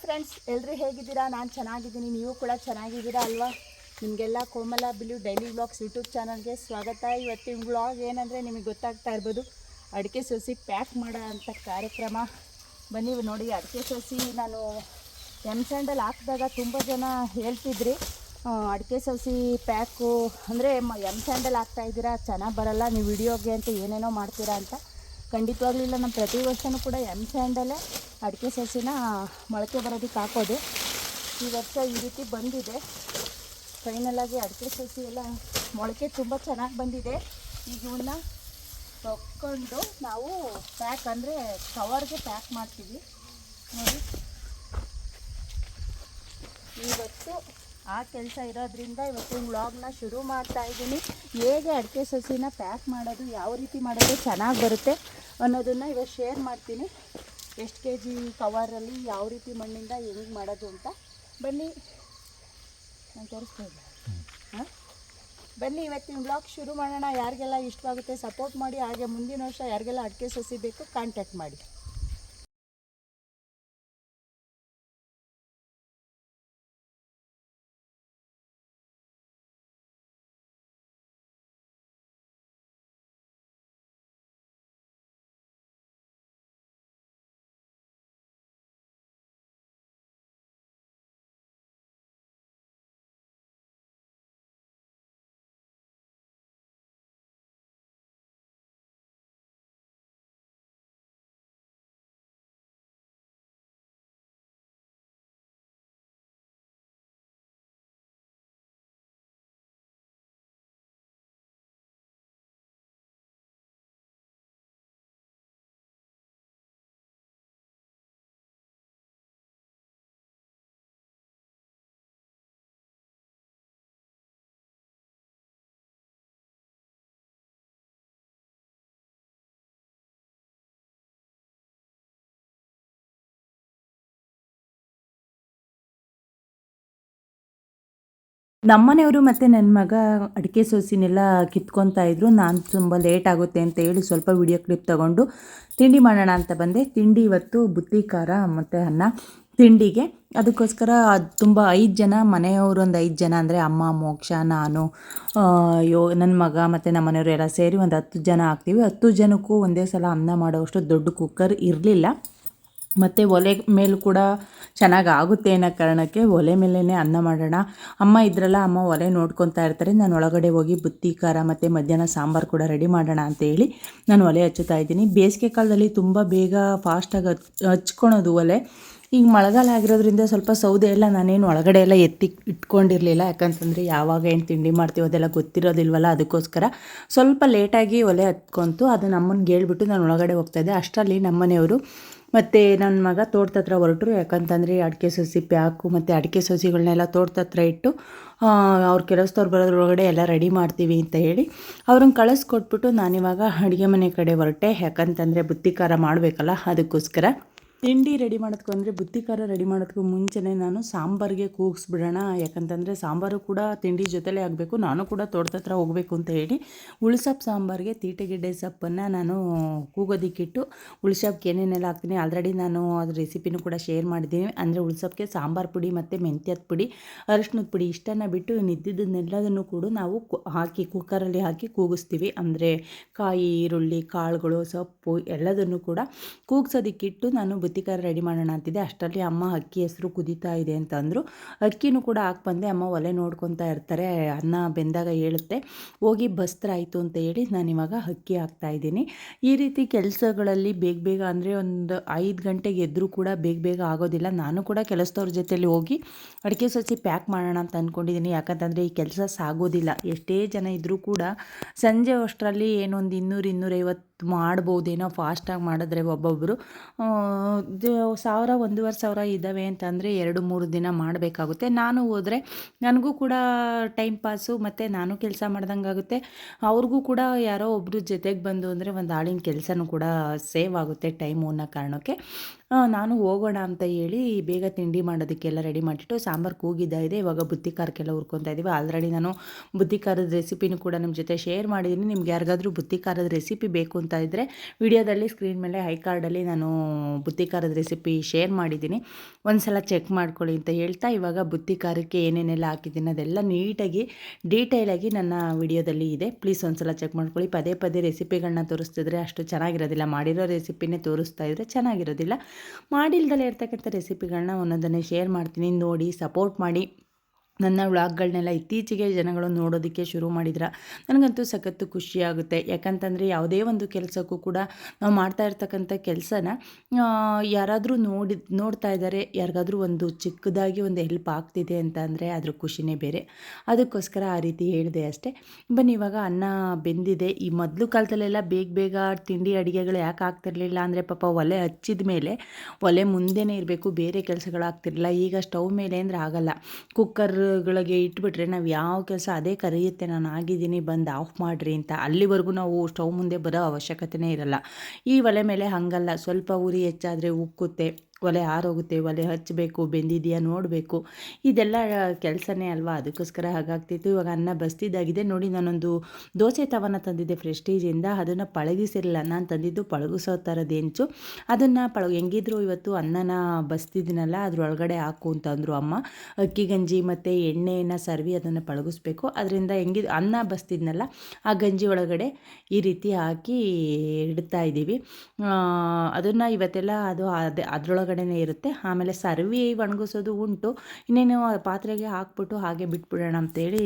Friends, ಎಲ್ಲರೂ ಹೇಗಿದ್ದೀರಾ? ನಾನು ಚೆನ್ನಾಗಿದ್ದೀನಿ, ನೀವು ಕೂಡ ಚೆನ್ನಾಗಿದ್ದೀರಾ ಅಲ್ವಾ? ನಿಮಗೆಲ್ಲ ಕೋಮಲ ಬಿಲು ಡೈಲಿ ವ್ಲಾಗ್ಸ್ ಯೂಟ್ಯೂಬ್ ಚಾನಲ್ಗೆ ಸ್ವಾಗತ. ಇವತ್ತಿನ ವ್ಲಾಗ್ ಏನಂದರೆ ನಿಮಗೆ ಗೊತ್ತಾಗ್ತಾ ಇರ್ಬೋದು, ಅಡಿಕೆ ಸಸಿ ಪ್ಯಾಕ್ ಮಾಡೋ ಅಂಥ ಕಾರ್ಯಕ್ರಮ. ಬನ್ನಿ ನೋಡಿ, ಅಡಿಕೆ ಸಸಿ ನಾನು ಸ್ಯಾಂಡಲ್ ಹಾಕಿದಾಗ ತುಂಬ ಜನ ಹೇಳ್ತಿದ್ರಿ, ಅಡಿಕೆ ಸಸಿ ಪ್ಯಾಕು ಅಂದರೆ ಸ್ಯಾಂಡಲ್ ಹಾಕ್ತಾಯಿದ್ದೀರಾ, ಚೆನ್ನಾಗಿ ಬರಲ್ಲ, ನೀವು ವಿಡಿಯೋಗೆ ಅಂತ ಏನೇನೋ ಮಾಡ್ತೀರಾ ಅಂತ. ಖಂಡಿತವಾಗ್ಲೂ ಇಲ್ಲ, ನಮ್ಮ ಪ್ರತಿ ವರ್ಷವೂ ಕೂಡ ಸ್ಯಾಂಡಲ್ಲೇ ಅಡಿಕೆ ಸಸಿನ ಮೊಳಕೆ ಬರೋದಕ್ಕೆ ಹಾಕೋದು. ಈ ವರ್ಷ ಈ ರೀತಿ ಬಂದಿದೆ. ಫೈನಲಾಗಿ ಅಡಿಕೆ ಸಸಿ ಎಲ್ಲ ಮೊಳಕೆ ತುಂಬ ಚೆನ್ನಾಗಿ ಬಂದಿದೆ. ಈಗ ಇವನ್ನ ತಕ್ಕೊಂಡು ನಾವು ಪ್ಯಾಕ್ ಅಂದರೆ ಕವರ್ಗೆ ಪ್ಯಾಕ್ ಮಾಡ್ತೀವಿ ನೋಡಿ. ಇವತ್ತು ಆ ಕೆಲಸ ಇರೋದ್ರಿಂದ ಇವತ್ತು ವ್ಲಾಗ್ನ ಶುರು ಮಾಡ್ತಾ ಇದ್ದೀನಿ. ಹೇಗೆ ಅಡಿಕೆ ಸಸಿನ ಪ್ಯಾಕ್ ಮಾಡೋದು, ಯಾವ ರೀತಿ ಮಾಡೋದು ಚೆನ್ನಾಗಿ ಬರುತ್ತೆ ಅನ್ನೋದನ್ನು ಇವತ್ತು ಶೇರ್ ಮಾಡ್ತೀನಿ. ಎಷ್ಟು ಕೆ ಜಿ ಕವರಲ್ಲಿ ಯಾವ ರೀತಿ ಮಣ್ಣಿಂದ ಹೆಂಗೆ ಮಾಡೋದು ಅಂತ ಬನ್ನಿ ನಾನು ತೋರಿಸ್ಬೋದು. ಬನ್ನಿ ಇವತ್ತಿನ ವ್ಲಾಗ್ ಶುರು ಮಾಡೋಣ. ಯಾರಿಗೆಲ್ಲ ಇಷ್ಟವಾಗುತ್ತೆ ಸಪೋರ್ಟ್ ಮಾಡಿ, ಹಾಗೆ ಮುಂದಿನ ವರ್ಷ ಯಾರಿಗೆಲ್ಲ ಅಡಿಕೆ ಸಸಿ ಬೇಕು ಕಾಂಟ್ಯಾಕ್ಟ್ ಮಾಡಿ. ನಮ್ಮನೆಯವರು ಮತ್ತು ನನ್ನ ಮಗ ಅಡಿಕೆ ಸೊಸಿನೆಲ್ಲ ಕಿತ್ಕೊತಾ ಇದ್ರು. ನಾನು ತುಂಬ ಲೇಟ್ ಆಗುತ್ತೆ ಅಂತ ಹೇಳಿ ಸ್ವಲ್ಪ ವಿಡಿಯೋ ಕ್ಲಿಪ್ ತೊಗೊಂಡು ತಿಂಡಿ ಮಾಡೋಣ ಅಂತ ಬಂದೆ. ತಿಂಡಿ ಇವತ್ತು ಬುತ್ತಿ ಖಾರ ಮತ್ತು ಅನ್ನ ತಿಂಡಿಗೆ. ಅದಕ್ಕೋಸ್ಕರ ತುಂಬ 5 ಜನ, ಮನೆಯವರು ಒಂದು 5 ಜನ ಅಂದರೆ ಅಮ್ಮ, ಮೋಕ್ಷ, ನಾನು, ನನ್ನ ಮಗ ಮತ್ತು ನಮ್ಮ ಮನೆಯವರು ಎಲ್ಲ ಸೇರಿ ಒಂದು 10 ಜನ ಆಗ್ತೀವಿ. 10 ಜನಕ್ಕೂ ಒಂದೇ ಸಲ ಅನ್ನ ಮಾಡೋವಷ್ಟು ದೊಡ್ಡ ಕುಕ್ಕರ್ ಇರಲಿಲ್ಲ. ಮತ್ತು ಒಲೆ ಮೇಲೂ ಕೂಡ ಚೆನ್ನಾಗಿ ಆಗುತ್ತೆ ಅನ್ನೋ ಕಾರಣಕ್ಕೆ ಒಲೆ ಮೇಲೇ ಅನ್ನ ಮಾಡೋಣ. ಅಮ್ಮ ಇದ್ರಲ್ಲ, ಅಮ್ಮ ಒಲೆ ನೋಡ್ಕೊತಾ ಇರ್ತಾರೆ. ನಾನು ಒಳಗಡೆ ಹೋಗಿ ಬುತ್ತಿ ಖಾರ ಮತ್ತು ಮಧ್ಯಾಹ್ನ ಸಾಂಬಾರು ಕೂಡ ರೆಡಿ ಮಾಡೋಣ ಅಂತೇಳಿ ನಾನು ಒಲೆ ಹಚ್ಚುತ್ತಾ ಇದ್ದೀನಿ. ಬೇಸಿಗೆ ಕಾಲದಲ್ಲಿ ತುಂಬ ಬೇಗ ಫಾಸ್ಟಾಗಿ ಹಚ್ಕೊಳೋದು ಒಲೆ. ಈಗ ಮಳೆಗಾಲ ಆಗಿರೋದ್ರಿಂದ ಸ್ವಲ್ಪ ಸೌದೆ ಎಲ್ಲ ನಾನೇನು ಒಳಗಡೆ ಎಲ್ಲ ಎತ್ತಿ ಇಟ್ಕೊಂಡಿರಲಿಲ್ಲ. ಯಾಕಂತಂದರೆ ಯಾವಾಗ ಏನು ತಿಂಡಿ ಮಾಡ್ತೀವೋ ಅದೆಲ್ಲ ಗೊತ್ತಿರೋದಿಲ್ವಲ್ಲ, ಅದಕ್ಕೋಸ್ಕರ ಸ್ವಲ್ಪ ಲೇಟಾಗಿ ಒಲೆ ಹತ್ಕೊಂತು. ಅದನ್ನು ಅಮ್ಮನಿಗೆ ಹೇಳ್ಬಿಟ್ಟು ನಾನು ಒಳಗಡೆ ಹೋಗ್ತಾಯಿದ್ದೆ. ಅಷ್ಟರಲ್ಲಿ ನಮ್ಮನೆಯವರು ಮತ್ತು ನನ್ನ ಮಗ ತೋಟದ ಹತ್ರ ಹೊರಟರು. ಯಾಕಂತಂದರೆ ಅಡಿಕೆ ಸಸಿ ಪ್ಯಾಕು ಮತ್ತು ಅಡಿಕೆ ಸಸಿಗಳನ್ನೆಲ್ಲ ತೋಟದ ಹತ್ರ ಇಟ್ಟು ಅವ್ರು ಕೆಲಸದವ್ರು ಬರೋದ್ರೊಳಗಡೆ ಎಲ್ಲ ರೆಡಿ ಮಾಡ್ತೀವಿ ಅಂತ ಹೇಳಿ ಅವ್ರನ್ನ ಕಳಿಸ್ಕೊಟ್ಬಿಟ್ಟು ನಾನಿವಾಗ ಅಡುಗೆ ಮನೆ ಕಡೆ ಹೊರಟೆ. ಯಾಕಂತಂದರೆ ಬುತ್ತಿ ಖಾರ ಮಾಡಬೇಕಲ್ಲ, ಅದಕ್ಕೋಸ್ಕರ. ತಿಂಡಿ ರೆಡಿ ಮಾಡೋದಕ್ಕೂ ಅಂದರೆ ಬುತ್ತಿ ಖಾರ ರೆಡಿ ಮಾಡೋದಕ್ಕೂ ಮುಂಚೆನೇ ನಾನು ಸಾಂಬಾರಿಗೆ ಕೂಗಿಸ್ಬಿಡೋಣ. ಯಾಕಂತಂದರೆ ಸಾಂಬಾರು ಕೂಡ ತಿಂಡಿ ಜೊತೆಲೇ ಆಗಬೇಕು. ನಾನು ಕೂಡ ತೋಟದ ಹತ್ರ ಹೋಗಬೇಕು ಅಂತ ಹೇಳಿ ಉಳ್ಸೊಪ್ಪು ಸಾಂಬಾರಿಗೆ ತೀಟೆಗೆಡ್ಡೆ ಸೊಪ್ಪನ್ನು ನಾನು ಕೂಗೋದಕ್ಕಿಟ್ಟು ಉಳ್ಸೊಪ್ಪಿಗೆ ಏನೇನೆಲ್ಲ ಹಾಕ್ತೀನಿ ಆಲ್ರೆಡಿ ನಾನು ಅದ್ರ ರೆಸಿಪಿನೂ ಕೂಡ ಶೇರ್ ಮಾಡಿದ್ದೀನಿ. ಅಂದರೆ ಉಳ್ಸೊಪ್ಪಿಗೆ ಸಾಂಬಾರು ಪುಡಿ ಮತ್ತು ಮೆಂತ್ಯದ ಪುಡಿ, ಅರಿಶಿನದ ಪುಡಿ ಇಷ್ಟನ್ನು ಬಿಟ್ಟು ನಿದ್ದಿದ್ದನ್ನೆಲ್ಲದನ್ನು ಕೂಡ ನಾವು ಹಾಕಿ ಕುಕ್ಕರಲ್ಲಿ ಹಾಕಿ ಕೂಗಿಸ್ತೀವಿ. ಅಂದರೆ ಕಾಯಿ, ಈರುಳ್ಳಿ, ಕಾಳುಗಳು, ಸೊಪ್ಪು ಎಲ್ಲದನ್ನು ಕೂಡ ಕೂಗ್ಸೋದಕ್ಕಿಟ್ಟು ನಾನು ಬುತ್ತಿ ಖಾರ ರೆಡಿ ಮಾಡೋಣ ಅಂತಿದ್ದೆ. ಅಷ್ಟರಲ್ಲಿ ಅಮ್ಮ ಅಕ್ಕಿ ಹೆಸರು ಕುದೀತಾ ಇದೆ ಅಂತ ಅಂದರು. ಅಕ್ಕಿನೂ ಕೂಡ ಹಾಕಿ ಬಂದೆ. ಅಮ್ಮ ಒಲೆ ನೋಡ್ಕೊತಾ ಇರ್ತಾರೆ, ಅನ್ನ ಬೆಂದಾಗ ಹೇಳುತ್ತೆ. ಹೋಗಿ ಬಸ್ತ್ರಾಯಿತು ಅಂತ ಹೇಳಿ ನಾನಿವಾಗ ಅಕ್ಕಿ ಹಾಕ್ತಾಯಿದ್ದೀನಿ. ಈ ರೀತಿ ಕೆಲಸಗಳಲ್ಲಿ ಬೇಗ ಅಂದರೆ ಒಂದು 5 ಗಂಟೆಗೆ ಎದ್ದರೂ ಕೂಡ ಬೇಗ ಆಗೋದಿಲ್ಲ. ನಾನು ಕೂಡ ಕೆಲಸದವ್ರ ಜೊತೆಲಿ ಹೋಗಿ ಅಡಿಕೆ ಸಸಿ ಪ್ಯಾಕ್ ಮಾಡೋಣ ಅಂತ ಅಂದ್ಕೊಂಡಿದ್ದೀನಿ. ಯಾಕಂತಂದರೆ ಈ ಕೆಲಸ ಸಾಗೋದಿಲ್ಲ. ಎಷ್ಟೇ ಜನ ಇದ್ದರೂ ಕೂಡ ಸಂಜೆ ಅಷ್ಟರಲ್ಲಿ ಏನೊಂದು 200-250 ಮಾಡ್ಬೋದೇನೋ ಫಾಸ್ಟಾಗಿ ಮಾಡಿದ್ರೆ. ಒಬ್ಬೊಬ್ಬರು 1000-1500 ಇದ್ದಾವೆ ಅಂತಂದರೆ 2-3 ದಿನ ಮಾಡಬೇಕಾಗುತ್ತೆ. ನಾನು ಹೋದರೆ ನನಗೂ ಕೂಡ ಟೈಮ್ ಪಾಸು ಮತ್ತು ನಾನು ಕೆಲಸ ಮಾಡ್ದಂಗೆ ಆಗುತ್ತೆ. ಅವ್ರಿಗೂ ಕೂಡ ಯಾರೋ ಒಬ್ಬರು ಜೊತೆಗೆ ಬಂದು ಅಂದರೆ ಒಂದು ಆಳಿನ ಕೆಲಸನೂ ಕೂಡ ಸೇವ್ ಆಗುತ್ತೆ ಟೈಮು ಅನ್ನೋ ಕಾರಣಕ್ಕೆ ನಾನು ಹೋಗೋಣ ಅಂತ ಹೇಳಿ ಬೇಗ ತಿಂಡಿ ಮಾಡೋದಕ್ಕೆಲ್ಲ ರೆಡಿ ಮಾಡಿಟ್ಟು ಸಾಂಬಾರು ಕೂಗಿದ್ದ ಇದೆ. ಇವಾಗ ಬುತ್ತಿ ಖಾರಕ್ಕೆಲ್ಲ ಹುರ್ಕೊತಾ ಇದ್ದೀವಿ. ಆಲ್ರೆಡಿ ನಾನು ಬುತ್ತಿ ಖಾರದ ರೆಸಿಪಿನೂ ಕೂಡ ನಿಮ್ಮ ಜೊತೆ ಶೇರ್ ಮಾಡಿದ್ದೀನಿ. ನಿಮ್ಗೆ ಯಾರಿಗಾದ್ರೂ ಬುತ್ತಿ ಖಾರದ ರೆಸಿಪಿ ಬೇಕು ಅಂತ ಇದ್ದರೆ ವಿಡಿಯೋದಲ್ಲಿ ಸ್ಕ್ರೀನ್ ಮೇಲೆ ಐ ಕಾರ್ಡಲ್ಲಿ ನಾನು ಬುತ್ತಿ ಖಾರದ ರೆಸಿಪಿ ಶೇರ್ ಮಾಡಿದ್ದೀನಿ, ಒಂದು ಸಲ ಚೆಕ್ ಮಾಡ್ಕೊಳ್ಳಿ ಅಂತ ಹೇಳ್ತಾ, ಇವಾಗ ಬುತ್ತಿ ಖಾರಕ್ಕೆ ಏನೇನೆಲ್ಲ ಹಾಕಿದ್ದೀನಿ ಅದೆಲ್ಲ ನೀಟಾಗಿ ಡೀಟೇಲಾಗಿ ನನ್ನ ವಿಡಿಯೋದಲ್ಲಿ ಇದೆ. ಪ್ಲೀಸ್ ಒಂದು ಸಲ ಚೆಕ್ ಮಾಡ್ಕೊಳ್ಳಿ. ಪದೇ ಪದೇ ರೆಸಿಪಿಗಳನ್ನ ತೋರಿಸ್ತಿದ್ರೆ ಅಷ್ಟು ಚೆನ್ನಾಗಿರೋದಿಲ್ಲ. ಮಾಡಿರೋ ರೆಸಿಪಿನೇ ತೋರಿಸ್ತಾ ಇದ್ದರೆ ಚೆನ್ನಾಗಿರೋದಿಲ್ಲ. ಮಾಡಿಲ್ದಲ್ಲೇ ಇರ್ತಕ್ಕಂಥ ರೆಸಿಪಿಗಳನ್ನ ಒಂದೊಂದನ್ನೇ ಶೇರ್ ಮಾಡ್ತೀನಿ, ನೋಡಿ ಸಪೋರ್ಟ್ ಮಾಡಿ. ನನ್ನ ವ್ಲಾಗ್ಗಳನ್ನೆಲ್ಲ ಇತ್ತೀಚೆಗೆ ಜನಗಳು ನೋಡೋದಕ್ಕೆ ಶುರು ಮಾಡಿದ್ರೆ ನನಗಂತೂ ಸಖತ್ತು ಖುಷಿಯಾಗುತ್ತೆ. ಯಾಕಂತಂದರೆ ಯಾವುದೇ ಒಂದು ಕೆಲಸಕ್ಕೂ ಕೂಡ ನಾವು ಮಾಡ್ತಾ ಇರ್ತಕ್ಕಂಥ ಕೆಲಸನ ಯಾರಾದರೂ ನೋಡ್ತಾ ಇದ್ದಾರೆ, ಯಾರಿಗಾದ್ರೂ ಒಂದು ಚಿಕ್ಕದಾಗಿ ಒಂದು ಹೆಲ್ಪ್ ಆಗ್ತಿದೆ ಅಂತ ಅಂದರೆ ಅದ್ರ ಖುಷಿನೇ ಬೇರೆ. ಅದಕ್ಕೋಸ್ಕರ ಆ ರೀತಿ ಹೇಳಿದೆ ಅಷ್ಟೇ. ಬನ್ನಿ, ಇವಾಗ ಅನ್ನ ಬೆಂದಿದೆ. ಈ ಮೊದಲು ಕಾಲದಲ್ಲೆಲ್ಲ ಬೇಗ ತಿಂಡಿ ಅಡುಗೆಗಳು ಯಾಕೆ ಆಗ್ತಿರ್ಲಿಲ್ಲ ಅಂದರೆ ಪಾಪ ಒಲೆ ಹಚ್ಚಿದ ಮೇಲೆ ಒಲೆ ಮುಂದೆನೇ ಇರಬೇಕು, ಬೇರೆ ಕೆಲಸಗಳಾಗ್ತಿರಲಿಲ್ಲ. ಈಗ ಸ್ಟವ್ ಮೇಲೆ ಅಂದರೆ ಆಗಲ್ಲ, ಕುಕ್ಕರ್ಗಳಿಗೆ ಇಟ್ಬಿಟ್ರೆ ನಾವು ಯಾವ ಕೆಲಸ ಅದೇ ಕರೆಯುತ್ತೆ, ನಾನು ಆಗಿದ್ದೀನಿ ಬಂದು ಆಫ್ ಮಾಡಿರಿ ಅಂತ. ಅಲ್ಲಿವರೆಗೂ ನಾವು ಸ್ಟವ್ ಮುಂದೆ ಬರೋ ಅವಶ್ಯಕತೆಯೇ ಇರಲ್ಲ. ಈ ಒಲೆ ಮೇಲೆ ಹಾಗಲ್ಲ, ಸ್ವಲ್ಪ ಉರಿ ಹೆಚ್ಚಾದರೆ ಉಕ್ಕುತ್ತೆ, ಒಲೆ ಆರೋಗುತ್ತೆ, ಒಲೆ ಹಚ್ಚಬೇಕು, ಬೆಂದಿದೆಯಾ ನೋಡಬೇಕು, ಇದೆಲ್ಲ ಕೆಲಸನೇ ಅಲ್ವಾ. ಅದಕ್ಕೋಸ್ಕರ ಹಾಗಾಗ್ತಿತ್ತು. ಇವಾಗ ಅನ್ನ ಬಸ್ತಿದ್ದಾಗಿದೆ ನೋಡಿ. ನಾನೊಂದು ದೋಸೆ ತವನ ತಂದಿದ್ದೆ ಪ್ರೆಸ್ಟೀಜಿಂದ, ಅದನ್ನು ಪಳಗಿಸಿರಲಿಲ್ಲ. ನಾನು ತಂದಿದ್ದು ಪಳಗಿಸೋ ಥರದ ಹೆಂಚು. ಅದನ್ನು ಹೆಂಗಿದ್ರು ಇವತ್ತು ಅನ್ನನ ಬಸ್ತಿದ್ದೀನಲ್ಲ ಅದರೊಳಗಡೆ ಹಾಕು ಅಂತಂದರು ಅಮ್ಮ. ಅಕ್ಕಿ ಗಂಜಿ ಮತ್ತು ಎಣ್ಣೆಯನ್ನು ಸರ್ವಿ ಅದನ್ನು ಪಳಗಿಸ್ಬೇಕು. ಅದರಿಂದ ಹೆಂಗಿದ್ರು ಅನ್ನ ಬಸ್ತಿದ್ನಲ್ಲ ಆ ಗಂಜಿ ಒಳಗಡೆ ಈ ರೀತಿ ಹಾಕಿ ಇಡ್ತಾ ಇದ್ದೀವಿ. ಅದನ್ನು ಇವತ್ತೆಲ್ಲ ಅದರೊಳಗಡೆ ಇರುತ್ತೆ. ಆಮೇಲೆ ಸರ್ವಿ ಒಣಗಿಸೋದು ಉಂಟು. ಇನ್ನೇನು ಪಾತ್ರೆಗೆ ಹಾಕ್ಬಿಟ್ಟು ಹಾಗೆ ಬಿಟ್ಬಿಡೋಣ ಅಂತೇಳಿ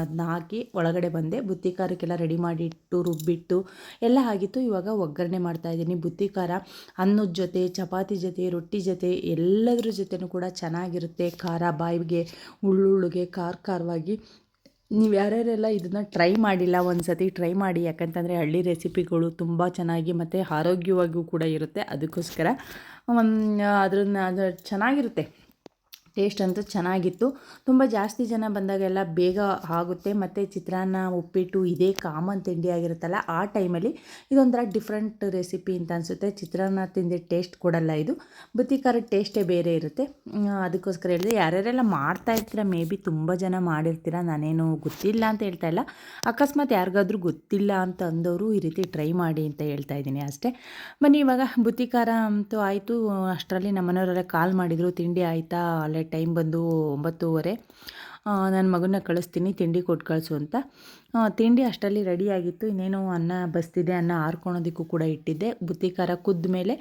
ಅದನ್ನ ಹಾಕಿ ಒಳಗಡೆ ಬಂದೆ. ಬುತ್ತಿ ಖಾರಕ್ಕೆಲ್ಲ ರೆಡಿ ಮಾಡಿಟ್ಟು ರುಬ್ಬಿಟ್ಟು ಎಲ್ಲ ಆಗಿತ್ತು. ಇವಾಗ ಒಗ್ಗರಣೆ ಮಾಡ್ತಾಯಿದ್ದೀನಿ. ಬುತ್ತಿ ಖಾರ ಅನ್ನದ ಜೊತೆ, ಚಪಾತಿ ಜೊತೆ, ರೊಟ್ಟಿ ಜೊತೆ ಎಲ್ಲದ್ರ ಜೊತೆನೂ ಕೂಡ ಚೆನ್ನಾಗಿರುತ್ತೆ. ಖಾರ ಬಾಯಿಗೆ ಉಳ್ಳುಳ್ಳುಗೆ ಖಾರವಾಗಿ. ನೀವು ಯಾರ್ಯಾರೆಲ್ಲ ಇದನ್ನು ಟ್ರೈ ಮಾಡಿಲ್ಲ ಒಂದು ಸತಿ ಟ್ರೈ ಮಾಡಿ. ಯಾಕಂತಂದರೆ ಹಳ್ಳಿ ರೆಸಿಪಿಗಳು ತುಂಬ ಚೆನ್ನಾಗಿ ಮತ್ತು ಆರೋಗ್ಯವಾಗಿಯೂ ಕೂಡ ಇರುತ್ತೆ. ಅದಕ್ಕೋಸ್ಕರ ಅದು ಚೆನ್ನಾಗಿರುತ್ತೆ. ಟೇಸ್ಟ್ ಅಂತೂ ಚೆನ್ನಾಗಿತ್ತು. ತುಂಬ ಜಾಸ್ತಿ ಜನ ಬಂದಾಗೆಲ್ಲ ಬೇಗ ಆಗುತ್ತೆ. ಮತ್ತು ಚಿತ್ರಾನ್ನ, ಉಪ್ಪಿಟ್ಟು ಇದೇ ಕಾಮನ್ ತಿಂಡಿ ಆಗಿರುತ್ತಲ್ಲ, ಆ ಟೈಮಲ್ಲಿ ಇದೊಂಥರ ಡಿಫ್ರೆಂಟ್ ರೆಸಿಪಿ ಅಂತ ಅನಿಸುತ್ತೆ. ಚಿತ್ರಾನ್ನ ತಿಂದಿದ್ದ ಟೇಸ್ಟ್ ಕೊಡಲ್ಲ ಇದು, ಬುತ್ತಿ ಖಾರದ ಟೇಸ್ಟೇ ಬೇರೆ ಇರುತ್ತೆ. ಅದಕ್ಕೋಸ್ಕರ ಹೇಳಿದೆ. ಯಾರ್ಯಾರೆಲ್ಲ ಮಾಡ್ತಾ ಇರ್ತೀರ, ಮೇ ಬಿ ತುಂಬ ಜನ ಮಾಡಿರ್ತೀರ, ನಾನೇನು ಗೊತ್ತಿಲ್ಲ ಅಂತ ಹೇಳ್ತಾ ಇಲ್ಲ. ಅಕಸ್ಮಾತ್ ಯಾರಿಗಾದ್ರೂ ಗೊತ್ತಿಲ್ಲ ಅಂತ ಅಂದವರು ಈ ರೀತಿ ಟ್ರೈ ಮಾಡಿ ಅಂತ ಹೇಳ್ತಾ ಇದ್ದೀನಿ ಅಷ್ಟೇ. ಬನ್ನಿ, ಇವಾಗ ಬುತ್ತಿ ಖಾರ ಅಂತೂ ಆಯಿತು. ಅಷ್ಟರಲ್ಲಿ ನಮ್ಮ ಮನೆಯವರೆಲ್ಲ ಕಾಲ್ ಮಾಡಿದರು, ತಿಂಡಿ ಆಯಿತಾ, ಅಲ್ಲೇ ಟೈಮ್ ಬಂದು 9:30. ನನ್ನ ಮಗನ್ನ ಕಳಿಸ್ತೀನಿ ತಿಂಡಿ ಕೊಟ್ಟು ಕಳಿಸು ಅಂತ. ತಿಂಡಿ ಅಷ್ಟರಲ್ಲಿ ರೆಡಿಯಾಗಿತ್ತು. ಇನ್ನೇನು ಅನ್ನ ಬಸ್ತಿದೆ, ಅನ್ನ ಆರ್ಕೊಳೋದಕ್ಕೂ ಕೂಡ ಇಟ್ಟಿದ್ದೆ. ಬುತ್ತಿ ಖಾರ ಕುದ್ದ ಮೇಲೆ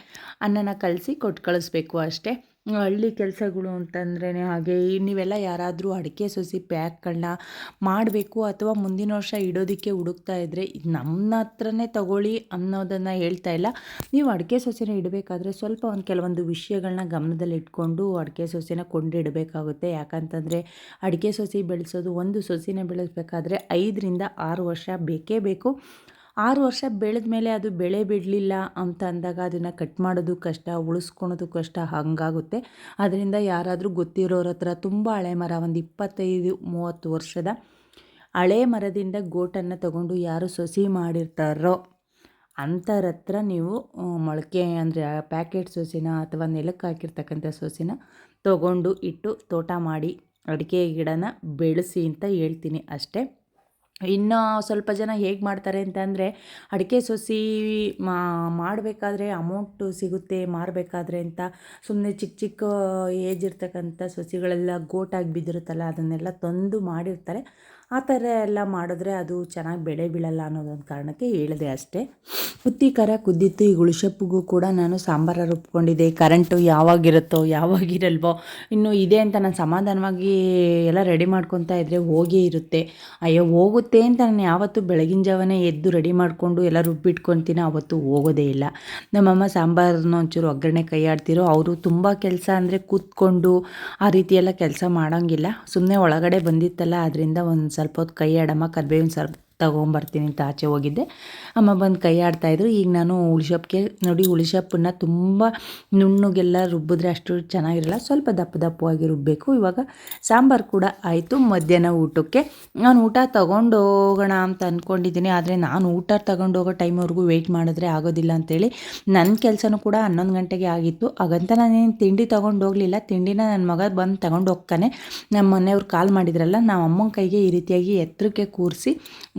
ಅನ್ನನ ಕಲಸಿ ಕೊಟ್ಟು ಕಳಿಸ್ಬೇಕು ಅಷ್ಟೇ. ಹಳ್ಳಿ ಕೆಲಸಗಳು ಅಂತಂದ್ರೇ ಹಾಗೆ. ನೀವೆಲ್ಲ ಯಾರಾದರೂ ಅಡಿಕೆ ಸೊಸಿ ಪ್ಯಾಕ್ಗಳನ್ನ ಮಾಡಬೇಕು ಅಥವಾ ಮುಂದಿನ ವರ್ಷ ಇಡೋದಕ್ಕೆ ಹುಡುಕ್ತಾ ಇದ್ದರೆ ನಮ್ಮ ಹತ್ರನೇ ತಗೊಳ್ಳಿ ಅನ್ನೋದನ್ನು ಹೇಳ್ತಾ ಇಲ್ಲ. ನೀವು ಅಡಿಕೆ ಸೊಸೆನ ಇಡಬೇಕಾದ್ರೆ ಸ್ವಲ್ಪ ಕೆಲವೊಂದು ವಿಷಯಗಳನ್ನ ಗಮನದಲ್ಲಿ ಇಟ್ಕೊಂಡು ಅಡಿಕೆ ಸೊಸೆನ ಕೊಂಡಿಡಬೇಕಾಗುತ್ತೆ. ಯಾಕಂತಂದರೆ ಅಡಿಕೆ ಸೊಸೆ ಬೆಳೆಸೋದು, ಒಂದು ಸೊಸೆನ ಬೆಳೆಸಬೇಕಾದ್ರೆ 5ರಿಂದ 6 ವರ್ಷ ಬೇಕೇ ಬೇಕು. 6 ವರ್ಷ ಬೆಳೆದ ಮೇಲೆ ಅದು ಬೆಳೆ ಬಿಡಲಿಲ್ಲ ಅಂತ ಅಂದಾಗ ಅದನ್ನು ಕಟ್ ಮಾಡೋದು ಕಷ್ಟ, ಉಳಿಸ್ಕೊಳೋದು ಕಷ್ಟ, ಹಾಗಾಗುತ್ತೆ. ಅದರಿಂದ ಯಾರಾದರೂ ಗೊತ್ತಿರೋರ ಹತ್ರ ತುಂಬ ಹಳೆ ಮರ, ಒಂದು 25-30 ವರ್ಷದ ಹಳೆ ಮರದಿಂದ ಗೋಟನ್ನು ತಗೊಂಡು ಯಾರು ಸೊಸಿ ಮಾಡಿರ್ತಾರೋ ಅಂಥವ್ರ ಹತ್ರ ನೀವು ಮೊಳಕೆ ಅಂದರೆ ಪ್ಯಾಕೆಟ್ ಸೊಸಿನ ಅಥವಾ ನೆಲಕ್ಕೆ ಹಾಕಿರ್ತಕ್ಕಂಥ ಸೊಸಿನ ತೊಗೊಂಡು ಇಟ್ಟು ತೋಟ ಮಾಡಿ ಅಡಿಕೆ ಗಿಡನ ಬೆಳೆಸಿ ಅಂತ ಹೇಳ್ತೀನಿ ಅಷ್ಟೇ. ಇನ್ನು ಸ್ವಲ್ಪ ಜನ ಹೇಗೆ ಮಾಡ್ತಾರೆ ಅಂತಂದರೆ, ಅಡಿಕೆ ಸೊಸಿ ಮಾಡಬೇಕಾದ್ರೆ ಅಮೌಂಟು ಸಿಗುತ್ತೆ ಮಾರಬೇಕಾದ್ರೆ ಅಂತ ಸುಮ್ಮನೆ ಚಿಕ್ಕ ಏಜ್ ಇರ್ತಕ್ಕಂಥ ಸೊಸಿಗಳೆಲ್ಲ ಗೋಟಾಗಿ ಬಿದ್ದಿರುತ್ತಲ್ಲ ಅದನ್ನೆಲ್ಲ ತಂದು ಮಾಡಿರ್ತಾರೆ. ಆ ಥರ ಎಲ್ಲ ಮಾಡಿದ್ರೆ ಅದು ಚೆನ್ನಾಗಿ ಬೆಳೆ ಬೀಳಲ್ಲ ಅನ್ನೋದೊಂದು ಕಾರಣಕ್ಕೆ ಹೇಳಿದೆ ಅಷ್ಟೇ. ಬುತ್ತಿ ಖಾರ ಕುದ್ದಿತ್ತು. ಈ ಗುಳಿಸೊಪ್ಪಿಗೂ ಕೂಡ ನಾನು ಸಾಂಬಾರ ರುಬ್ಕೊಂಡಿದ್ದೆ. ಕರೆಂಟು ಯಾವಾಗಿರುತ್ತೋ ಯಾವಾಗಿರಲ್ವೋ ಇನ್ನೂ ಇದೆ ಅಂತ ನಾನು ಸಮಾಧಾನವಾಗಿ ಎಲ್ಲ ರೆಡಿ ಮಾಡ್ಕೊತಾ ಇದ್ದರೆ ಹೋಗೇ ಇರುತ್ತೆ. ಅಯ್ಯೋ ಹೋಗುತ್ತೆ ಅಂತ ನಾನು ಯಾವತ್ತೂ ಬೆಳಗಿನ ಜಾವನೇ ಎದ್ದು ರೆಡಿ ಮಾಡಿಕೊಂಡು ಎಲ್ಲ ರುಬ್ಬಿಟ್ಕೊತೀನಿ, ಅವತ್ತು ಹೋಗೋದೇ ಇಲ್ಲ. ನಮ್ಮಮ್ಮ ಸಾಂಬಾರನ್ನ ಒಂಚೂರು ಒಗ್ಗರಣೆ ಕೈ ಆಡ್ತಿರೋ, ಅವರು ತುಂಬ ಕೆಲಸ ಅಂದರೆ ಕೂತ್ಕೊಂಡು ಆ ರೀತಿ ಎಲ್ಲ ಕೆಲಸ ಮಾಡೋಂಗಿಲ್ಲ. ಸುಮ್ಮನೆ ಒಳಗಡೆ ಬಂದಿತ್ತಲ್ಲ ಅದರಿಂದ ಒಂದು ಸ್ವಲ್ಪ ಹೊತ್ತು ಕೈ ಆಡಮ್ಮ, ಕರಿಬೇವಿನ ತಗೊಂಬರ್ತೀನಿ ಅಂತ ಆಚೆ ಹೋಗಿದ್ದೆ. ಅಮ್ಮ ಬಂದು ಕೈ ಆಡ್ತಾಯಿದ್ರು. ಈಗ ನಾನು ಹುಳಿಸೊಪ್ಪಿಗೆ ನೋಡಿ, ಹುಳಿಸೊಪ್ಪನ್ನ ತುಂಬ ನುಣ್ಣಗೆಲ್ಲ ರುಬ್ಬಿದ್ರೆ ಅಷ್ಟು ಚೆನ್ನಾಗಿರಲ್ಲ, ಸ್ವಲ್ಪ ದಪ್ಪವಾಗಿ ರುಬ್ಬಬೇಕು. ಇವಾಗ ಸಾಂಬಾರು ಕೂಡ ಆಯಿತು. ಮಧ್ಯಾಹ್ನ ಊಟಕ್ಕೆ ನಾನು ಊಟ ತೊಗೊಂಡು ಹೋಗೋಣ ಅಂತ ಅಂದ್ಕೊಂಡಿದ್ದೀನಿ. ಆದರೆ ನಾನು ಊಟ ತಗೊಂಡು ಹೋಗೋ ಟೈಮ್ವರೆಗೂ ವೆಯ್ಟ್ ಮಾಡಿದ್ರೆ ಆಗೋದಿಲ್ಲ ಅಂತೇಳಿ ನನ್ನ ಕೆಲಸನೂ ಕೂಡ 11 ಗಂಟೆಗೆ ಆಗಿತ್ತು. ಹಾಗಂತ ನಾನೇನು ತಿಂಡಿ ತೊಗೊಂಡು ಹೋಗಲಿಲ್ಲ. ತಿಂಡಿನ ನನ್ನ ಮಗ ಬಂದು ತಗೊಂಡು ಹೋಗ್ತಾನೆ. ನಮ್ಮ ಮನೆಯವ್ರು ಕಾಲ್ ಮಾಡಿದ್ರಲ್ಲ, ನಾವು ಅಮ್ಮನ ಕೈಗೆ ಈ ರೀತಿಯಾಗಿ ಎತ್ತರಕ್ಕೆ ಕೂರಿಸಿ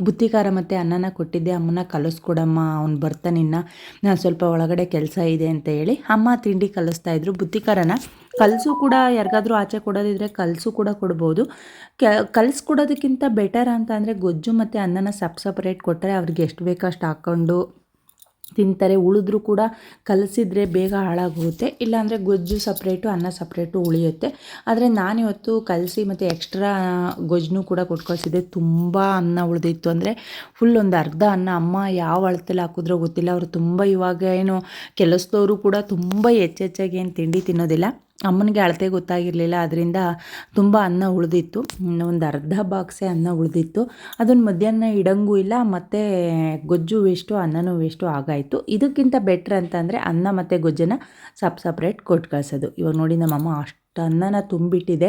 ಬುತ್ತಿ ಖಾರ ಮತ್ತು ಅನ್ನನ ಕೊಟ್ಟಿದ್ದೆ. ಅಮ್ಮನ ಕಲಿಸ್ಕೊಡಮ್ಮ, ಅವ್ನು ಬರ್ತಾನಿನ್ನ, ನಾನು ಸ್ವಲ್ಪ ಒಳಗಡೆ ಕೆಲಸ ಇದೆ ಅಂತ ಹೇಳಿ ಅಮ್ಮ ತಿಂಡಿ ಕಲಿಸ್ತಾಯಿದ್ರು. ಬುತ್ತಿ ಖಾರನ ಕಲಸು ಕೂಡ ಯಾರಿಗಾದ್ರೂ ಆಚೆ ಕೊಡೋದಿದ್ರೆ ಕಲಸು ಕೂಡ ಕೊಡ್ಬೋದು. ಕಲಿಸ್ಕೊಡೋದಕ್ಕಿಂತ ಬೆಟರ್ ಅಂತ ಅಂದರೆ ಗೊಜ್ಜು ಮತ್ತು ಅನ್ನನ ಸಪ್ರೇಟ್ ಕೊಟ್ಟರೆ ಅವ್ರಿಗೆ ಎಷ್ಟು ಬೇಕೋ ಅಷ್ಟು ಹಾಕ್ಕೊಂಡು ತಿಂತಾರೆ. ಉಳಿದ್ರೂ ಕೂಡ ಕಲಸಿದ್ರೆ ಬೇಗ ಹಾಳಾಗೋಗುತ್ತೆ. ಇಲ್ಲಾಂದರೆ ಗೊಜ್ಜು ಸಪ್ರೇಟು, ಅನ್ನ ಸಪ್ರೇಟು ಉಳಿಯುತ್ತೆ. ಆದರೆ ನಾನಿವತ್ತು ಕಲಸಿ ಮತ್ತು ಎಕ್ಸ್ಟ್ರಾ ಗೊಜ್ಜನ್ನು ಕೂಡ ಕೊಟ್ಕಳಿಸಿದ್ದೆ. ತುಂಬ ಅನ್ನ ಉಳಿದಿತ್ತು. ಅಂದರೆ ಫುಲ್ ಒಂದು ಅರ್ಧ ಅನ್ನ. ಅಮ್ಮ ಯಾವ ಅಳತೆಲಿ ಹಾಕಿದ್ರೋ ಗೊತ್ತಿಲ್ಲ. ಅವರು ತುಂಬ ಇವಾಗ ಏನು ಕೆಲಸದವರು ಕೂಡ ತುಂಬ ಹೆಚ್ಚೆಚ್ಚಾಗಿ ಏನು ತಿಂಡಿ ತಿನ್ನೋದಿಲ್ಲ. ಅಮ್ಮನಿಗೆ ಅಳತೆ ಗೊತ್ತಾಗಿರಲಿಲ್ಲ, ಅದರಿಂದ ತುಂಬ ಅನ್ನ ಉಳಿದಿತ್ತು. ಒಂದು ಅರ್ಧ ಬಾಕ್ಸೇ ಅನ್ನ ಉಳಿದಿತ್ತು. ಅದನ್ನು ಮಧ್ಯಾಹ್ನ ಇಡಂಗೂ ಇಲ್ಲ, ಮತ್ತು ಗೊಜ್ಜು ವೇಸ್ಟು ಅನ್ನನೂ ವೇಸ್ಟು ಆಗಾಯಿತು. ಇದಕ್ಕಿಂತ ಬೆಟ್ರ್ ಅಂತಂದರೆ ಅನ್ನ ಮತ್ತು ಗೊಜ್ಜನ್ನು ಸಪ್ರೇಟ್ ಕೊಟ್ಟು ಕಳಿಸೋದು. ಇವಾಗ ನೋಡಿ ನಮ್ಮಮ್ಮ ಅಷ್ಟು ಅನ್ನನ ತುಂಬಿಟ್ಟಿದೆ.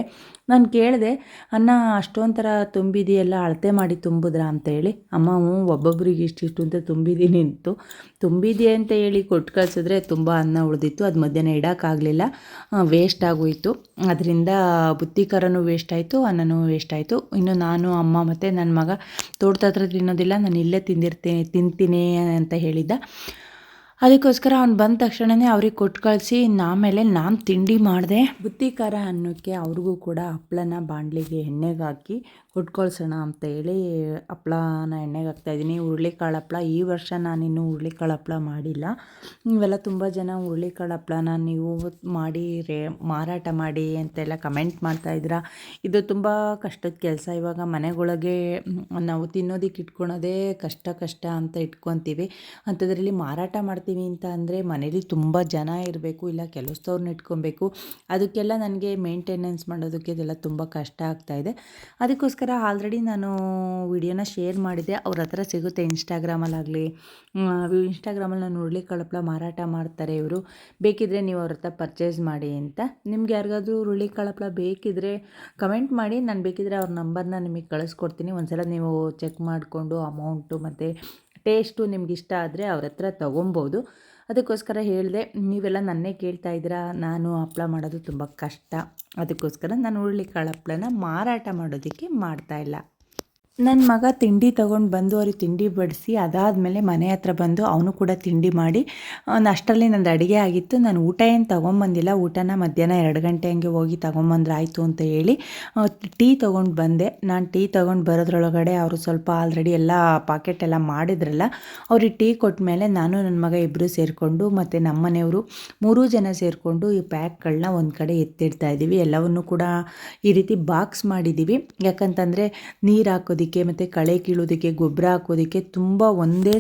ನಾನು ಕೇಳಿದೆ, ಅನ್ನ ಅಷ್ಟೊಂಥರ ತುಂಬಿದೆಯಲ್ಲ, ಅಳತೆ ಮಾಡಿ ತುಂಬಿದ್ರಾ ಅಂತ ಹೇಳಿ. ಅಮ್ಮ ಒಬ್ಬೊಬ್ರಿಗೆ ಇಷ್ಟಿಷ್ಟು ಅಂತ ತುಂಬಿದೆಯಾ ಅಂತ ಹೇಳಿ ಕೊಟ್ಟು ಕಳಿಸಿದ್ರೆ ತುಂಬ ಅನ್ನ ಉಳಿದಿತ್ತು. ಅದು ಮಧ್ಯಾಹ್ನ ಇಡೋಕ್ಕಾಗಲಿಲ್ಲ, ವೇಸ್ಟ್ ಆಗೋಯಿತು. ಅದರಿಂದ ಬುತ್ತಿ ಖಾರನೂ ವೇಸ್ಟ್ ಆಯಿತು, ಅನ್ನನೂ ವೇಸ್ಟ್ ಆಯಿತು. ಇನ್ನು ನಾನು, ಅಮ್ಮ ಮತ್ತು ನನ್ನ ಮಗ ತೋಟದ ಹತ್ರ ತಿನ್ನೋದಿಲ್ಲ, ನಾನು ಇಲ್ಲೇ ತಿಂತೀನಿ ಅಂತ ಹೇಳಿದ್ದ. ಅದಕ್ಕೋಸ್ಕರ ಅವ್ನು ಬಂದ ತಕ್ಷಣವೇ ಅವ್ರಿಗೆ ಕೊಟ್ಟು ಕಳಿಸಿ ಆಮೇಲೆ ನಾನು ತಿಂಡಿ ಮಾಡಿದೆ. ಬುತ್ತಿ ಖಾರ ಅನ್ನೋಕ್ಕೆ ಅವ್ರಿಗೂ ಕೂಡ ಹಪ್ಳನ ಬಾಣಲಿಗೆ ಎಣ್ಣೆಗೆ ಹಾಕಿ ಕೊಟ್ಟು ಕಳ್ಸೋಣ ಅಂತ ಹೇಳಿ ಹಪ್ಳನ ಎಣ್ಣೆಗೆ ಹಾಕ್ತಾಯಿದ್ದೀನಿ. ಹುರುಳಿಕಾಳು ಹಪ್ಳ. ಈ ವರ್ಷ ನಾನಿನ್ನೂ ಹುರುಳಿಕಾಳು ಹಪ್ಳ ಮಾಡಿಲ್ಲ. ಇವೆಲ್ಲ ತುಂಬ ಜನ ಹುರುಳಿಕಾಳು ಹಪ್ಳನ ನೀವು ಮಾಡಿ ಮಾರಾಟ ಮಾಡಿ ಅಂತೆಲ್ಲ ಕಮೆಂಟ್ ಮಾಡ್ತಾಯಿದ್ದೀರ. ಇದು ತುಂಬ ಕಷ್ಟದ ಕೆಲಸ. ಇವಾಗ ಮನೆಗೊಳಗೆ ನಾವು ತಿನ್ನೋದಕ್ಕೆ ಇಟ್ಕೊಳೋದೇ ಕಷ್ಟ ಅಂತ ಇಟ್ಕೊತೀವಿ. ಅಂಥದ್ರಲ್ಲಿ ಮಾರಾಟ ಮಾಡ್ತೀವಿ ಅಂತ ಅಂದರೆ ಮನೇಲಿ ತುಂಬ ಜನ ಇರಬೇಕು, ಇಲ್ಲ ಕೆಲಸದವ್ರನ್ನ ಇಟ್ಕೊಬೇಕು. ಅದಕ್ಕೆಲ್ಲ ನನಗೆ ಮೇಂಟೆನೆನ್ಸ್ ಮಾಡೋದಕ್ಕೆ ಇದೆಲ್ಲ ತುಂಬ ಕಷ್ಟ ಆಗ್ತಾಯಿದೆ. ಅದಕ್ಕೋಸ್ಕರ ಆಲ್ರೆಡಿ ನಾನು ವಿಡಿಯೋನ ಶೇರ್ ಮಾಡಿದೆ. ಅವ್ರ ಹತ್ರ ಸಿಗುತ್ತೆ ಇನ್ಸ್ಟಾಗ್ರಾಮಲ್ಲಾಗಲಿ. ಇನ್ಸ್ಟಾಗ್ರಾಮಲ್ಲಿ ನಾನು ಹುರುಳಿಕಾಳು ಹಪ್ಪಳ ಮಾರಾಟ ಮಾಡ್ತಾರೆ ಇವರು. ಬೇಕಿದ್ದರೆ ನೀವು ಅವ್ರ ಹತ್ರ ಪರ್ಚೇಸ್ ಮಾಡಿ ಅಂತ. ನಿಮ್ಗೆ ಯಾರಿಗಾದ್ರೂ ಹುರುಳಿಕಾಳು ಹಪ್ಪಳ ಬೇಕಿದ್ದರೆ ಕಮೆಂಟ್ ಮಾಡಿ, ನಾನು ಬೇಕಿದ್ದರೆ ಅವ್ರ ನಂಬರ್ನ ನಿಮಗೆ ಕಳಿಸ್ಕೊಡ್ತೀನಿ. ಒಂದ್ಸಲ ನೀವು ಚೆಕ್ ಮಾಡಿಕೊಂಡು ಅಮೌಂಟು ಮತ್ತು ಟೇಸ್ಟು ನಿಮ್ಗೆ ಇಷ್ಟ ಆದರೆ ಅವ್ರ ಹತ್ರ ತೊಗೊಬೋದು. ಅದಕ್ಕೋಸ್ಕರ ಹೇಳಿದೆ. ನೀವೆಲ್ಲ ನನ್ನೇ ಕೇಳ್ತಾ ಇದ್ದೀರಾ, ನಾನು ಹಪ್ಪಳ ಮಾಡೋದು ತುಂಬ ಕಷ್ಟ. ಅದಕ್ಕೋಸ್ಕರ ನಾನು ಹುರುಳಿಕಾಳು ಹಪ್ಪಳನ ಮಾರಾಟ ಮಾಡೋದಕ್ಕೆ ಮಾಡ್ತಾಯಿಲ್ಲ. ನನ್ನ ಮಗ ತಿಂಡಿ ತೊಗೊಂಡು ಬಂದು ಅವ್ರಿಗೆ ತಿಂಡಿ ಬಡಿಸಿ ಅದಾದಮೇಲೆ ಮನೆ ಹತ್ರ ಬಂದು ಅವನು ಕೂಡ ತಿಂಡಿ ಮಾಡಿ ಅಷ್ಟರಲ್ಲಿ ನಂದು ಅಡುಗೆ ಆಗಿತ್ತು. ನಾನು ಊಟ ಏನು ತೊಗೊಂಬಂದಿಲ್ಲ. ಊಟನ ಮಧ್ಯಾಹ್ನ 2 ಗಂಟೆ ಹಂಗೆ ಹೋಗಿ ತೊಗೊಂಬಂದ್ರೆ ಆಯಿತು ಅಂತ ಹೇಳಿ ಟೀ ತೊಗೊಂಡು ಬಂದೆ. ನಾನು ಟೀ ತೊಗೊಂಡು ಬರೋದ್ರೊಳಗಡೆ ಅವರು ಸ್ವಲ್ಪ ಆಲ್ರೆಡಿ ಎಲ್ಲ ಪಾಕೆಟ್ ಎಲ್ಲ ಮಾಡಿದ್ರಲ್ಲ, ಅವ್ರಿಗೆ ಟೀ ಕೊಟ್ಟ ಮೇಲೆ ನಾನು ನನ್ನ ಮಗ ಇಬ್ಬರು ಸೇರಿಕೊಂಡು ಮತ್ತು ನಮ್ಮ ಮನೆಯವರು 3 ಜನ ಸೇರಿಕೊಂಡು ಈ ಪ್ಯಾಕ್ಗಳನ್ನ ಒಂದು ಕಡೆ ಎತ್ತಿಡ್ತಾ ಇದ್ದೀವಿ. ಎಲ್ಲವನ್ನೂ ಕೂಡ ಈ ರೀತಿ ಬಾಕ್ಸ್ ಮಾಡಿದ್ದೀವಿ. ಯಾಕಂತಂದರೆ ನೀರು ಹಾಕೋದಕ್ಕೆ ಮತ್ತು ಕಳೆ ಕೀಳೋದಕ್ಕೆ, ಗೊಬ್ಬರ ಹಾಕೋದಕ್ಕೆ ತುಂಬ ಒಂದೇ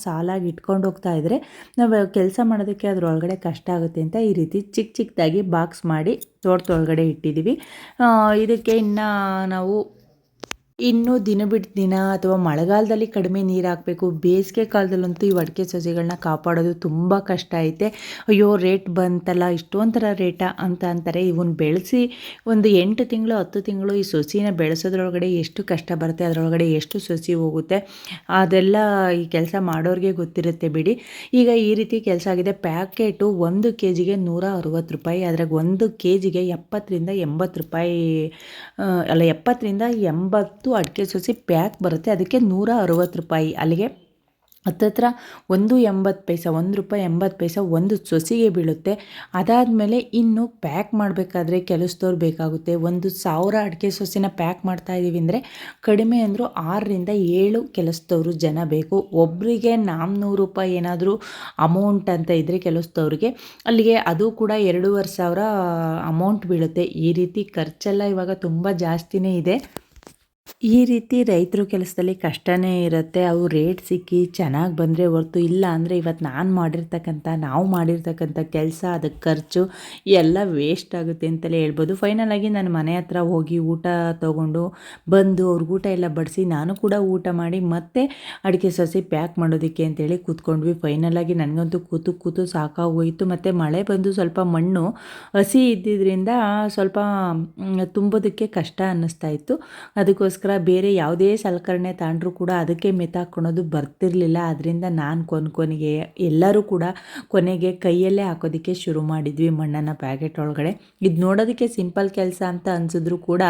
ಸಾಲಾಗಿ ಇಟ್ಕೊಂಡು ಹೋಗ್ತಾ ಇದ್ದರೆ ನಾವು ಕೆಲಸ ಮಾಡೋದಕ್ಕೆ ಅದರೊಳಗಡೆ ಕಷ್ಟ ಆಗುತ್ತೆ ಅಂತ ಈ ರೀತಿ ಚಿಕ್ಕದಾಗಿ ಬಾಕ್ಸ್ ಮಾಡಿ ತೋಟದೊಳಗಡೆ ಇಟ್ಟಿದ್ದೀವಿ. ಇದಕ್ಕೆ ನಾವು ಇನ್ನು ದಿನ ಬಿಟ್ಟು ದಿನ ಅಥವಾ ಮಳೆಗಾಲದಲ್ಲಿ ಕಡಿಮೆ ನೀರು ಹಾಕಬೇಕು. ಬೇಸಿಗೆ ಕಾಲದಲ್ಲಂತೂ ಈ ಅಡಿಕೆ ಸಸಿಗಳನ್ನ ಕಾಪಾಡೋದು ತುಂಬ ಕಷ್ಟ ಐತೆ. ಅಯ್ಯೋ ರೇಟ್ ಬಂತಲ್ಲ, ಇಷ್ಟೊಂಥರ ರೇಟಾ ಅಂತ ಅಂತಾರೆ. ಇವನ್ನ ಬೆಳೆಸಿ ಒಂದು 8 ತಿಂಗಳು 10 ತಿಂಗಳು ಈ ಸಸಿನ ಬೆಳೆಸೋದ್ರೊಳಗಡೆ ಎಷ್ಟು ಕಷ್ಟ ಬರುತ್ತೆ, ಅದರೊಳಗಡೆ ಎಷ್ಟು ಸಸಿ ಹೋಗುತ್ತೆ, ಅದೆಲ್ಲ ಈ ಕೆಲಸ ಮಾಡೋರಿಗೆ ಗೊತ್ತಿರುತ್ತೆ ಬಿಡಿ. ಈಗ ಈ ರೀತಿ ಕೆಲಸ ಆಗಿದೆ. ಪ್ಯಾಕೆಟು 1 kgಗೆ 160 ರೂಪಾಯಿ. ಅದ್ರಾಗ 1 kgಗೆ 70ರಿಂದ 80 ರೂಪಾಯಿ, ಅಲ್ಲ 70ರಿಂದ 80 ಅಡಿಕೆ ಸಸಿ ಪ್ಯಾಕ್ ಬರುತ್ತೆ. ಅದಕ್ಕೆ 160 ರೂಪಾಯಿ. ಅಲ್ಲಿಗೆ ಹತ್ತತ್ರ 1.80 ಪೈಸೆ, ₹1.80 ಒಂದು ಸೊಸಿಗೆ ಬೀಳುತ್ತೆ. ಅದಾದಮೇಲೆ ಇನ್ನು ಪ್ಯಾಕ್ ಮಾಡಬೇಕಾದ್ರೆ ಕೆಲಸದವ್ರು ಬೇಕಾಗುತ್ತೆ. 1,000 ಅಡಿಕೆ ಸೊಸಿನ ಪ್ಯಾಕ್ ಮಾಡ್ತಾಯಿದ್ದೀವಿ ಅಂದರೆ ಕಡಿಮೆ ಅಂದರೂ 6ರಿಂದ 7 ಕೆಲಸದವರು ಜನ ಬೇಕು. ಒಬ್ಬರಿಗೆ 400 ರೂಪಾಯಿ ಏನಾದರೂ ಅಮೌಂಟ್ ಅಂತ ಇದ್ದರೆ ಕೆಲಸದವ್ರಿಗೆ, ಅಲ್ಲಿಗೆ ಅದು ಕೂಡ 2,500 ಅಮೌಂಟ್ ಬೀಳುತ್ತೆ. ಈ ರೀತಿ ಖರ್ಚೆಲ್ಲ ಇವಾಗ ತುಂಬ ಜಾಸ್ತಿನೇ ಇದೆ. ಈ ರೀತಿ ರೈತರು ಕೆಲಸದಲ್ಲಿ ಕಷ್ಟನೇ ಇರುತ್ತೆ. ಅವು ರೇಟ್ ಸಿಕ್ಕಿ ಚೆನ್ನಾಗಿ ಬಂದರೆ ಹೊರ್ತು ಇಲ್ಲ ಅಂದರೆ ಇವತ್ತು ನಾವು ಮಾಡಿರ್ತಕ್ಕಂಥ ಕೆಲಸ, ಅದಕ್ಕೆ ಖರ್ಚು ಎಲ್ಲ ವೇಸ್ಟ್ ಆಗುತ್ತೆ ಅಂತಲೇ ಹೇಳ್ಬೋದು. ಫೈನಲಾಗಿ ನಾನು ಮನೆ ಹತ್ರ ಹೋಗಿ ಊಟ ತೊಗೊಂಡು ಬಂದು ಅವ್ರಿಗೆ ಊಟ ಎಲ್ಲ ಬಡಿಸಿ ನಾನು ಕೂಡ ಊಟ ಮಾಡಿ ಮತ್ತೆ ಅಡಿಕೆ ಸಸಿ ಪ್ಯಾಕ್ ಮಾಡೋದಕ್ಕೆ ಅಂತೇಳಿ ಕೂತ್ಕೊಂಡ್ವಿ. ಫೈನಲಾಗಿ ನನಗಂತೂ ಕೂತು ಸಾಕಾಗೋಯಿತು. ಮತ್ತು ಮಳೆ ಬಂದು ಸ್ವಲ್ಪ ಮಣ್ಣು ಹಸಿ ಇದ್ದಿದ್ದರಿಂದ ಸ್ವಲ್ಪ ತುಂಬೋದಕ್ಕೆ ಕಷ್ಟ ಅನ್ನಿಸ್ತಾ ಇತ್ತು. ಅದಕ್ಕೋಸ್ಕರ ಬೇರೆ ಯಾವುದೇ ಸಲಕರಣೆ ತಗೊಂಡ್ರೂ ಕೂಡ ಅದಕ್ಕೆ ಮೆತ್ತಾಕ್ಕೊಳೋದು ಬರ್ತಿರಲಿಲ್ಲ. ಅದರಿಂದ ನಾನು ಕೊನೆಗೆ ಎಲ್ಲರೂ ಕೂಡ ಕೊನೆಗೆ ಕೈಯಲ್ಲೇ ಹಾಕೋದಕ್ಕೆ ಶುರು ಮಾಡಿದ್ವಿ ಮಣ್ಣನ್ನು ಪ್ಯಾಕೆಟ್ ಒಳಗಡೆ. ಇದು ನೋಡೋದಕ್ಕೆ ಸಿಂಪಲ್ ಕೆಲಸ ಅಂತ ಅನಿಸಿದ್ರು ಕೂಡ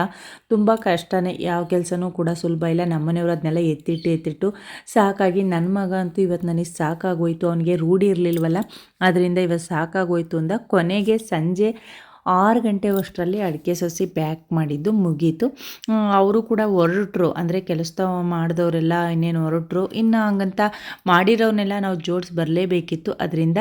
ತುಂಬ ಕಷ್ಟನೇ. ಯಾವ ಕೆಲಸನೂ ಕೂಡ ಸುಲಭ ಇಲ್ಲ. ನಮ್ಮನೆಯವರು ಅದನ್ನೆಲ್ಲ ಎತ್ತಿಟ್ಟು ಸಾಕಾಗಿ ನನ್ನ ಮಗ ಅಂತೂ ಇವತ್ತು ನನಗೆ ಸಾಕಾಗೋಯ್ತು. ಅವನಿಗೆ ರೂಢಿ ಇರಲಿಲ್ವಲ್ಲ, ಅದರಿಂದ ಇವತ್ತು ಸಾಕಾಗೋಯ್ತು ಅಂದ ಕೊನೆಗೆ ಸಂಜೆ 6 ಗಂಟೆ ಅಷ್ಟರಲ್ಲಿ ಅಡಿಕೆ ಸಸಿ ಪ್ಯಾಕ್ ಮಾಡಿದ್ದು ಮುಗೀತು. ಅವರು ಕೂಡ ಹೊರಟ್ರು. ಅಂದರೆ ಕೆಲಸ ಮಾಡಿದವರೆಲ್ಲ ಇನ್ನೇನು ಹೊರಟ್ರು. ಇನ್ನು ಹಂಗಂತ ಮಾಡಿರೋನೆಲ್ಲ ನಾವು ಜೋಡಿಸಿ ಬರಲೇಬೇಕಿತ್ತು. ಅದರಿಂದ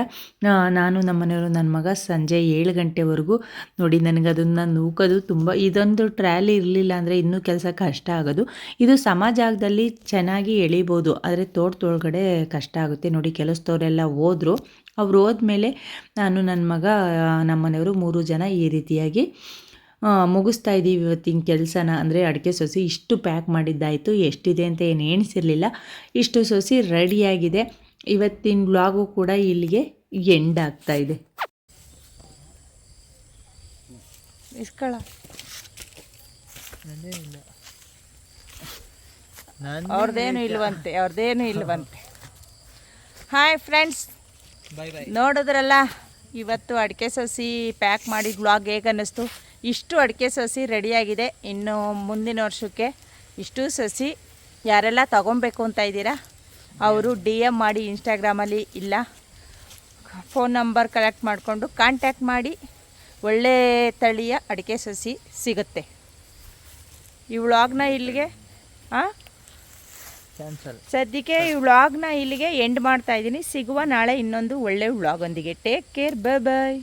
ನಾನು ನಮ್ಮನೆಯವರು ನನ್ನ ಮಗ ಸಂಜೆ 7 ಗಂಟೆವರೆಗೂ ನೋಡಿ. ನನಗೆ ಅದನ್ನು ನೂಕೋದು ತುಂಬ, ಇದೊಂದು ಟ್ರ್ಯಾಲಿ ಇರಲಿಲ್ಲ ಅಂದರೆ ಇನ್ನೂ ಕೆಲಸ ಕಷ್ಟ ಆಗೋದು. ಇದು ಜಾಗದಲ್ಲಿ ಚೆನ್ನಾಗಿ ಎಳಿಬೋದು, ಆದರೆ ತೋಟದೊಳಗಡೆ ಕಷ್ಟ ಆಗುತ್ತೆ ನೋಡಿ. ಕೆಲಸದವರೆಲ್ಲ ಹೋದರು. ಅವ್ರು ಹೋದ್ಮೇಲೆ ನಾನು, ನನ್ನ ಮಗ, ನಮ್ಮನೆಯವರು 3 ಜನ ಈ ರೀತಿಯಾಗಿ ಮುಗಿಸ್ತಾ ಇದ್ದೀವಿ ಇವತ್ತಿನ ಕೆಲಸನ. ಅಂದರೆ ಅಡಿಕೆ ಸಸಿ ಇಷ್ಟು ಪ್ಯಾಕ್ ಮಾಡಿದ್ದಾಯಿತು. ಎಷ್ಟಿದೆ ಅಂತ ಏನು ಎಣಿಸಿರಲಿಲ್ಲ. ಇಷ್ಟು ಸಸಿ ರೆಡಿಯಾಗಿದೆ. ಇವತ್ತಿನ ವ್ಲಾಗು ಕೂಡ ಇಲ್ಲಿಗೆ ಎಂಡ್ ಆಗ್ತಾ ಇದೆ. ಅವ್ರದ್ದೇನು ಇಲ್ವಂತೆ. ಹಾಯ್ ಫ್ರೆಂಡ್ಸ್, ನೋಡಿದ್ರಲ್ಲ ಇವತ್ತು ಅಡಿಕೆ ಸಸಿ ಪ್ಯಾಕ್ ಮಾಡಿದ ವ್ಲಾಗ್ ಹೇಗೆ ಅನ್ನಿಸ್ತು. ಇಷ್ಟು ಅಡಿಕೆ ಸಸಿ ರೆಡಿಯಾಗಿದೆ. ಇನ್ನು ಮುಂದಿನ ವರ್ಷಕ್ಕೆ ಇಷ್ಟು ಸಸಿ ಯಾರೆಲ್ಲ ತೊಗೊಬೇಕು ಅಂತ ಇದ್ದೀರಾ ಅವರು DM ಮಾಡಿ ಇನ್ಸ್ಟಾಗ್ರಾಮಲ್ಲಿ, ಇಲ್ಲ ಫೋನ್ ನಂಬರ್ ಕಲೆಕ್ಟ್ ಮಾಡಿಕೊಂಡು ಕಾಂಟ್ಯಾಕ್ಟ್ ಮಾಡಿ. ಒಳ್ಳೆ ತಳಿಯ ಅಡಿಕೆ ಸಸಿ ಸಿಗುತ್ತೆ. ಈ ವ್ಲಾಗ್ನ ಇಲ್ಲಿಗೆ ಸದ್ಯಕ್ಕೆ ಈ ವ್ಲಾಗ್ನ ಇಲ್ಲಿಗೆ ಎಂಡ್ ಮಾಡ್ತಾ ಇದ್ದೀನಿ. ಸಿಗುವ ನಾಳೆ ಇನ್ನೊಂದು ಒಳ್ಳೆ ವ್ಲಾಗೊಂದಿಗೆ. ಟೇಕ್ ಕೇರ್, ಬಾಯ್.